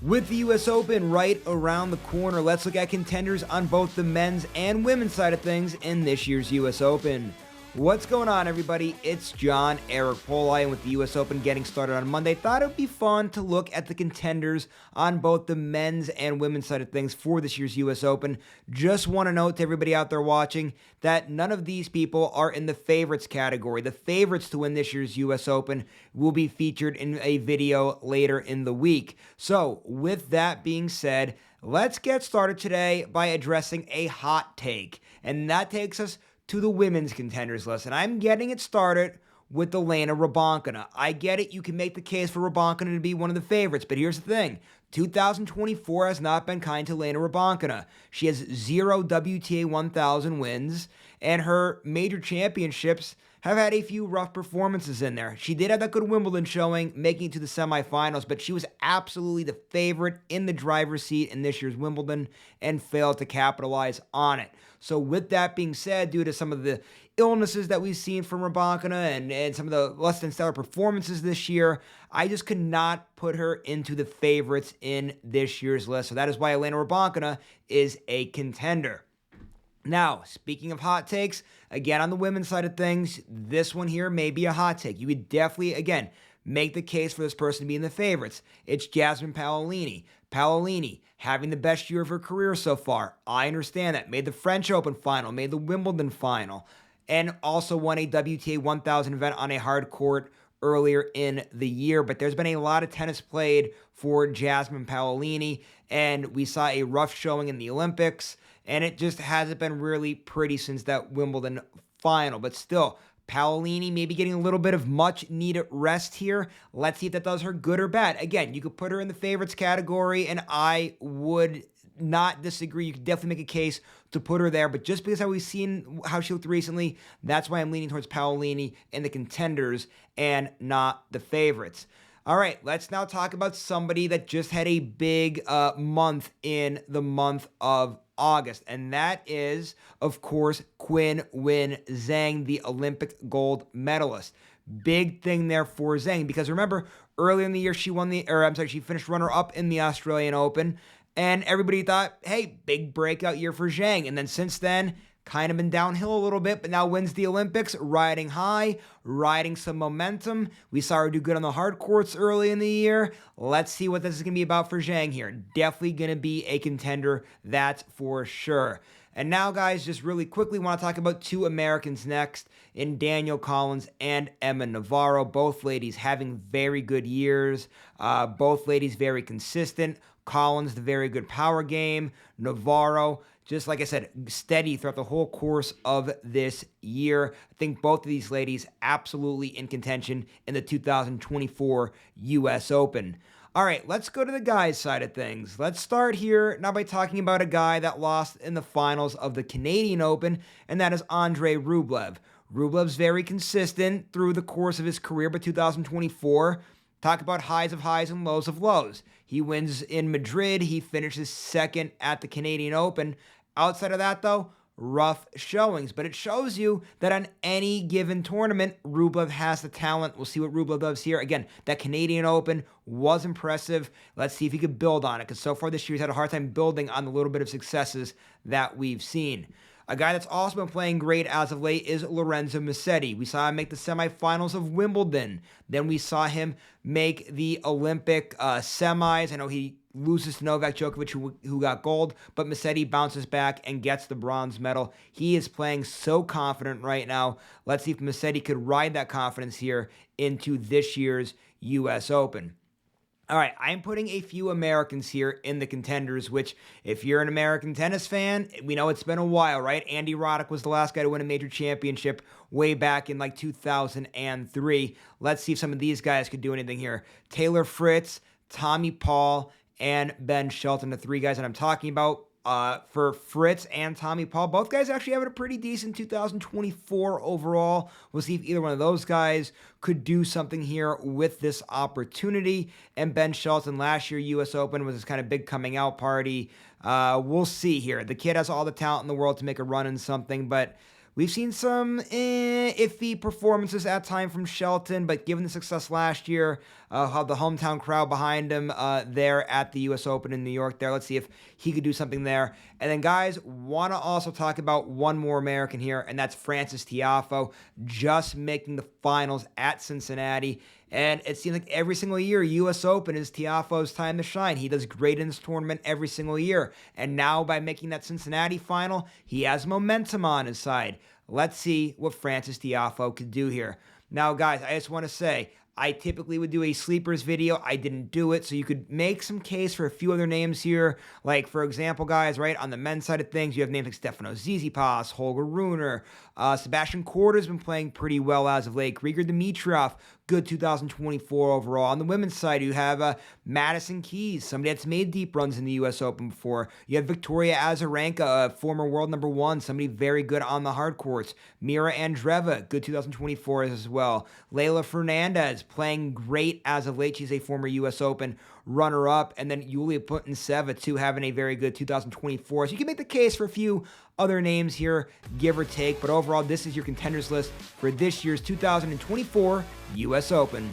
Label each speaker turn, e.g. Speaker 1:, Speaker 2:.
Speaker 1: With the US Open right around the corner, let's look at contenders on both the men's and women's side of things in this year's US Open. What's going on, everybody? It's John Eric Poli, and with the US Open getting started on Monday, thought it would be fun to look at the contenders on both the men's and women's side of things for this year's US Open. Just want to note to everybody out there watching that none of these people are in the favorites category. The favorites to win this year's US Open will be featured in a video later in the week. So, with that being said, let's get started today by addressing a hot take, and that takes us to the women's contenders list, and I'm getting it started with Elena Rybakina. I get it, you can make the case for Rybakina to be one of the favorites, but here's the thing. 2024 has not been kind to Elena Rybakina. She has 0 WTA 1000 wins, and her major championships have had a few rough performances in there. She did have that good Wimbledon showing, making it to the semifinals, but she was absolutely the favorite in the driver's seat in this year's Wimbledon and failed to capitalize on it. So with that being said, due to some of the illnesses that we've seen from Rybakina and some of the less than stellar performances this year, I just could not put her into the favorites in this year's list. So that is why Elena Rybakina is a contender. Now, speaking of hot takes, again, on the women's side of things, this one here may be a hot take. You would definitely, again, make the case for this person to be in the favorites. It's Jasmine Paolini. Paolini, having the best year of her career so far. I understand that. Made the French Open final, made the Wimbledon final, and also won a WTA 1000 event on a hard court earlier in the year. But there's been a lot of tennis played for Jasmine Paolini, and we saw a rough showing in the Olympics, and it just hasn't been really pretty since that Wimbledon final. But still, Paolini maybe getting a little bit of much needed rest here. Let's see if that does her good or bad. Again, you could put her in the favorites category, and I would not disagree. You could definitely make a case to put her there, but just because we've seen how she looked recently, that's why I'm leaning towards Paolini in the contenders and not the favorites. All right, let's now talk about somebody that just had a big month in the month of August, and that is, of course, Qinwen Zheng, the Olympic gold medalist. Big thing there for Zheng, because remember, earlier in the year, she finished runner-up in the Australian Open, and everybody thought, hey, big breakout year for Zheng. And then since then, kind of been downhill a little bit, but now wins the Olympics, riding high, riding some momentum. We saw her do good on the hard courts early in the year. Let's see what this is going to be about for Zheng here. Definitely going to be a contender, that's for sure. And now, guys, just really quickly want to talk about two Americans next in Danielle Collins and Emma Navarro. Both ladies having very good years. Both ladies very consistent. Collins, the very good power game. Navarro, just like I said, steady throughout the whole course of this year. I think both of these ladies absolutely in contention in the 2024 US Open. All right, let's go to the guys' side of things. Let's start here now by talking about a guy that lost in the finals of the Canadian Open, and that is Andrey Rublev. Rublev's very consistent through the course of his career, but 2024, talk about highs of highs and lows of lows. He wins in Madrid. He finishes second at the Canadian Open. Outside of that, though, rough showings. But it shows you that on any given tournament, Rublev has the talent. We'll see what Rublev does here. Again, that Canadian Open was impressive. Let's see if he could build on it, because so far this year he's had a hard time building on the little bit of successes that we've seen. A guy that's also been playing great as of late is Lorenzo Musetti. We saw him make the semifinals of Wimbledon. Then we saw him make the Olympic semis. I know he loses to Novak Djokovic, who got gold, but Musetti bounces back and gets the bronze medal. He is playing so confident right now. Let's see if Musetti could ride that confidence here into this year's US Open. All right, I'm putting a few Americans here in the contenders, which, if you're an American tennis fan, we know it's been a while, right? Andy Roddick was the last guy to win a major championship way back in like 2003. Let's see if some of these guys could do anything here. Taylor Fritz, Tommy Paul, and Ben Shelton, the three guys that I'm talking about. For Fritz and Tommy Paul, both guys actually having a pretty decent 2024 overall. We'll see if either one of those guys could do something here with this opportunity. And Ben Shelton, last year US Open was this kind of big coming out party. We'll see here. The kid has all the talent in the world to make a run in something, but We've seen some iffy performances at time from Shelton, but given the success last year, how the hometown crowd behind him there at the U.S. Open in New York there, let's see if he could do something there. And then, guys, want to also talk about one more American here, and that's Frances Tiafoe, just making the finals at Cincinnati. And it seems like every single year, U.S. Open is Tiafoe's time to shine. He does great in this tournament every single year. And now, by making that Cincinnati final, he has momentum on his side. Let's see what Frances Tiafoe could do here. Now, guys, I just want to say, I typically would do a sleepers video. I didn't do it, so you could make some case for a few other names here. Like, for example, guys, right, on the men's side of things, you have names like Stefanos, Tsitsipas, Holger, Rune, Sebastian Korda has been playing pretty well as of late. Grigor, Dimitrov, good 2024 overall. On the women's side, you have Madison Keys, somebody that's made deep runs in the U.S. Open before. You have Victoria Azarenka, former world number one, somebody very good on the hard courts. Mirra Andreeva, good 2024 as well. Leylah Fernandez, playing great as of late. She's a former U.S. Open runner-up. And then Yulia Putintseva, too, having a very good 2024. So you can make the case for a few other names here, give or take. But overall, this is your contenders list for this year's 2024 U.S. Open.